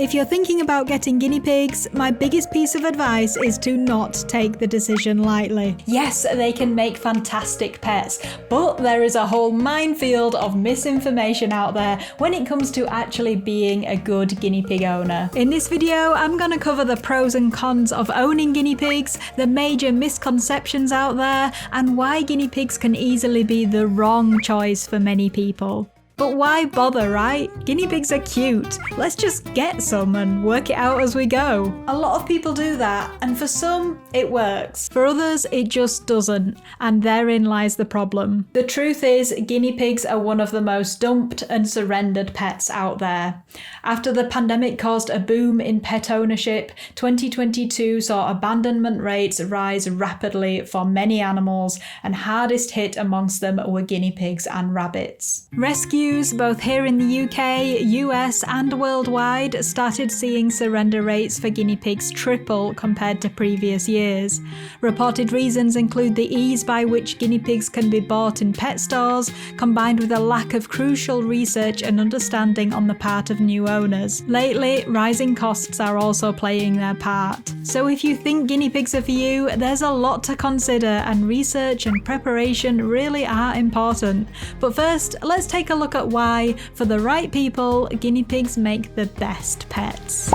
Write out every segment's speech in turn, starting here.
If you're thinking about getting guinea pigs, my biggest piece of advice is to not take the decision lightly. Yes, they can make fantastic pets, but there is a whole minefield of misinformation out there when it comes to actually being a good guinea pig owner. In this video, I'm going to cover the pros and cons of owning guinea pigs, the major misconceptions out there, and why guinea pigs can easily be the wrong choice for many people. But why bother, right? Guinea pigs are cute. Let's just get some and work it out as we go. A lot of people do that, and for some, it works. For others, it just doesn't, and therein lies the problem. The truth is, guinea pigs are one of the most dumped and surrendered pets out there. After the pandemic caused a boom in pet ownership, 2022 saw abandonment rates rise rapidly for many animals, and hardest hit amongst them were guinea pigs and rabbits. Rescue both here in the UK, US and worldwide started seeing surrender rates for guinea pigs triple compared to previous years. Reported reasons include the ease by which guinea pigs can be bought in pet stores, combined with a lack of crucial research and understanding on the part of new owners. Lately, rising costs are also playing their part. So if you think guinea pigs are for you, there's a lot to consider, and research and preparation really are important. But first, let's take a look at why, for the right people, guinea pigs make the best pets.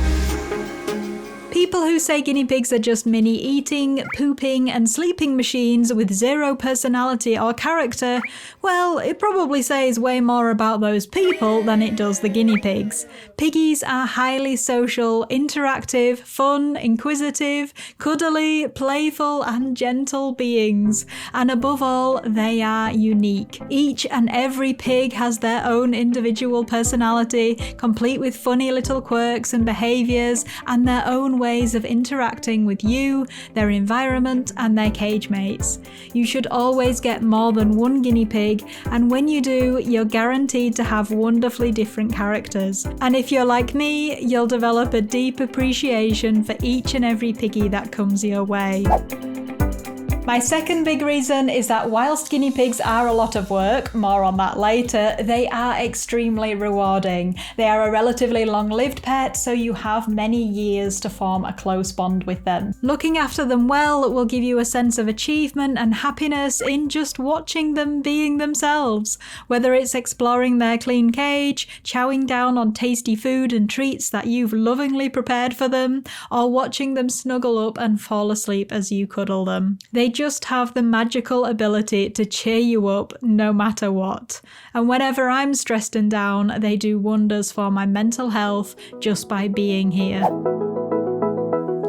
People who say guinea pigs are just mini eating, pooping and sleeping machines with zero personality or character, well, it probably says way more about those people than it does the guinea pigs. Piggies are highly social, interactive, fun, inquisitive, cuddly, playful and gentle beings. And above all, they are unique. Each and every pig has their own individual personality, complete with funny little quirks and behaviours and their own ways of interacting with you, their environment and their cage mates. You should always get more than one guinea pig, and when you do, you're guaranteed to have wonderfully different characters. And if you're like me, you'll develop a deep appreciation for each and every piggy that comes your way. My second big reason is that whilst guinea pigs are a lot of work, more on that later, they are extremely rewarding. They are a relatively long-lived pet, so you have many years to form a close bond with them. Looking after them well will give you a sense of achievement and happiness in just watching them being themselves. Whether it's exploring their clean cage, chowing down on tasty food and treats that you've lovingly prepared for them, or watching them snuggle up and fall asleep as you cuddle them. They just have the magical ability to cheer you up no matter what. And whenever I'm stressed and down, they do wonders for my mental health just by being here.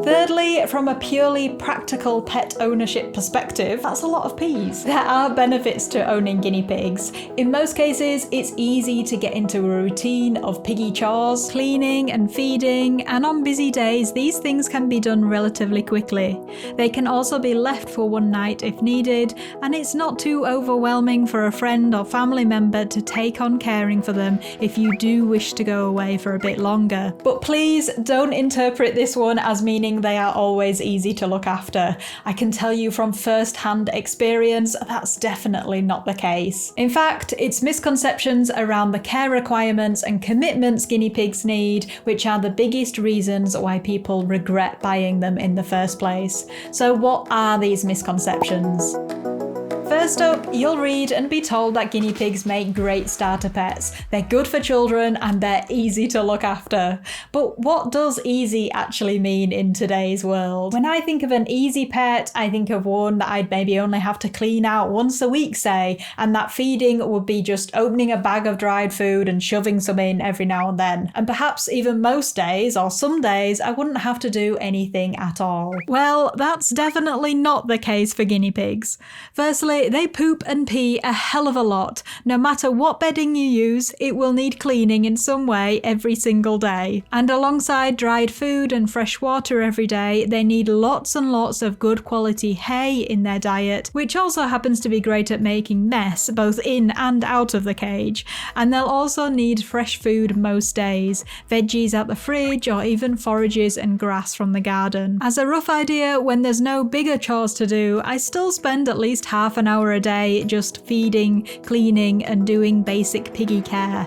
Thirdly, from a purely practical pet ownership perspective, that's a lot of P's. There are benefits to owning guinea pigs. In most cases, it's easy to get into a routine of piggy chores, cleaning and feeding, and on busy days, these things can be done relatively quickly. They can also be left for one night if needed, and it's not too overwhelming for a friend or family member to take on caring for them if you do wish to go away for a bit longer. But please don't interpret this one as meaning they are always easy to look after. I can tell you from first-hand experience that's definitely not the case. In fact, it's misconceptions around the care requirements and commitments guinea pigs need which are the biggest reasons why people regret buying them in the first place. So what are these misconceptions? First up, you'll read and be told that guinea pigs make great starter pets. They're good for children and they're easy to look after. But what does easy actually mean in today's world? When I think of an easy pet, I think of one that I'd maybe only have to clean out once a week, say, and that feeding would be just opening a bag of dried food and shoving some in every now and then. And perhaps even most days, or some days, I wouldn't have to do anything at all. Well, that's definitely not the case for guinea pigs. Firstly, they poop and pee a hell of a lot. No matter what bedding you use, it will need cleaning in some way every single day. And alongside dried food and fresh water every day, they need lots and lots of good quality hay in their diet, which also happens to be great at making mess, both in and out of the cage. And they'll also need fresh food most days, veggies out the fridge or even forages and grass from the garden. As a rough idea, when there's no bigger chores to do, I still spend at least half an hour a day just feeding, cleaning and doing basic piggy care.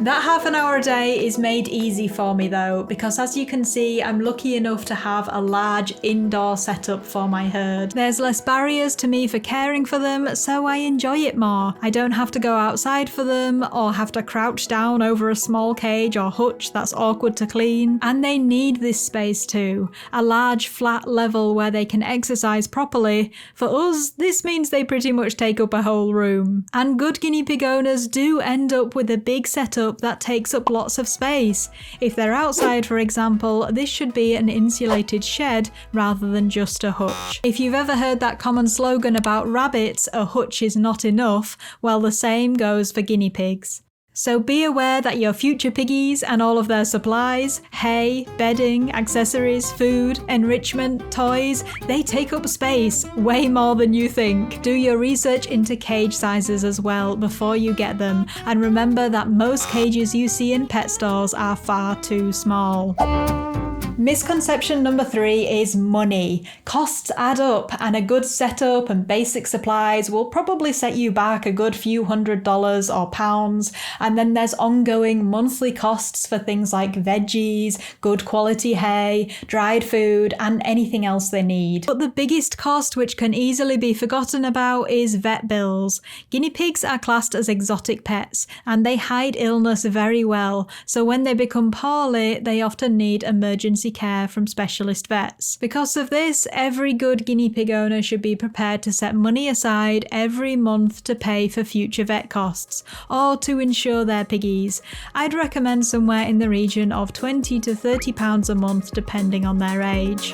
That half an hour a day is made easy for me though, because as you can see, I'm lucky enough to have a large indoor setup for my herd. There's less barriers to me for caring for them, so I enjoy it more. I don't have to go outside for them, or have to crouch down over a small cage or hutch that's awkward to clean. And they need this space too, a large flat level where they can exercise properly. For us, this means they pretty much take up a whole room. And good guinea pig owners do end up with a big setup that takes up lots of space. If they're outside, for example, this should be an insulated shed rather than just a hutch. If you've ever heard that common slogan about rabbits, a hutch is not enough, well, the same goes for guinea pigs. So be aware that your future piggies and all of their supplies, hay, bedding, accessories, food, enrichment, toys, they take up space way more than you think. Do your research into cage sizes as well before you get them, and remember that most cages you see in pet stores are far too small. Misconception number 3 is money. Costs add up, and a good setup and basic supplies will probably set you back a good few $100s or pounds, and then there's ongoing monthly costs for things like veggies, good quality hay, dried food, and anything else they need. But the biggest cost, which can easily be forgotten about, is vet bills. Guinea pigs are classed as exotic pets, and they hide illness very well, so when they become poorly, they often need emergency care from specialist vets. Because of this, every good guinea pig owner should be prepared to set money aside every month to pay for future vet costs, or to insure their piggies. I'd recommend somewhere in the region of £20 to £30 a month depending on their age.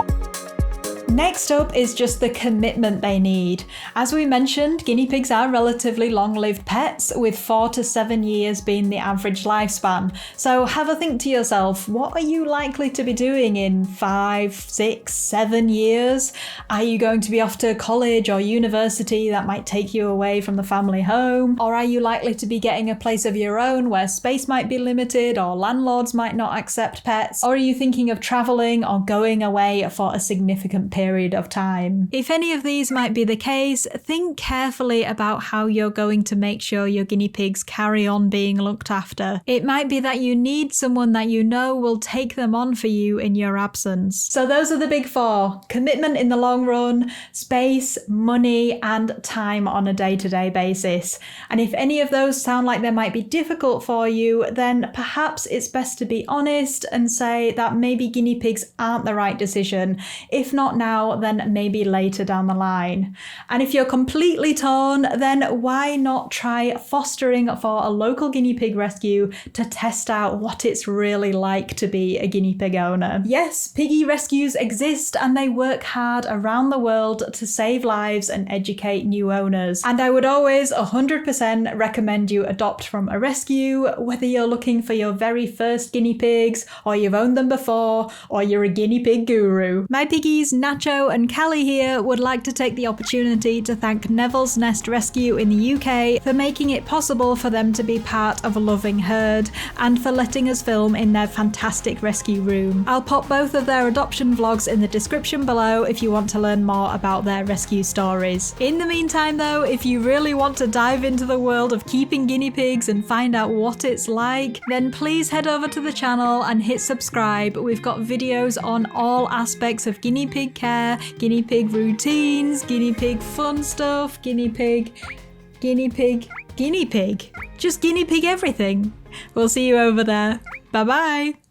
Next up is just the commitment they need. As we mentioned, guinea pigs are relatively long-lived pets, with 4 to 7 years being the average lifespan. So have a think to yourself, what are you likely to be doing in 5, 6, 7 years? Are you going to be off to college or university that might take you away from the family home? Or are you likely to be getting a place of your own where space might be limited or landlords might not accept pets? Or are you thinking of traveling or going away for a significant period of time? If any of these might be the case, think carefully about how you're going to make sure your guinea pigs carry on being looked after. It might be that you need someone that you know will take them on for you in your absence. So those are the big 4: commitment in the long run, space, money, and time on a day-to-day basis. And if any of those sound like they might be difficult for you, then perhaps it's best to be honest and say that maybe guinea pigs aren't the right decision. If not now, then maybe later down the line. And if you're completely torn, then why not try fostering for a local guinea pig rescue to test out what it's really like to be a guinea pig owner? Yes, piggy rescues exist, and they work hard around the world to save lives and educate new owners. And I would always 100% recommend you adopt from a rescue, whether you're looking for your very first guinea pigs, or you've owned them before, or you're a guinea pig guru. My piggies Nacho and Callie here would like to take the opportunity to thank Neville's Nest Rescue in the UK for making it possible for them to be part of a loving herd, and for letting us film in their fantastic rescue room. I'll pop both of their adoption vlogs in the description below if you want to learn more about their rescue stories. In the meantime though, if you really want to dive into the world of keeping guinea pigs and find out what it's like, then please head over to the channel and hit subscribe. We've got videos on all aspects of guinea pig care, guinea pig routines, guinea pig fun stuff, guinea pig, just guinea pig everything. We'll see you over there. Bye bye.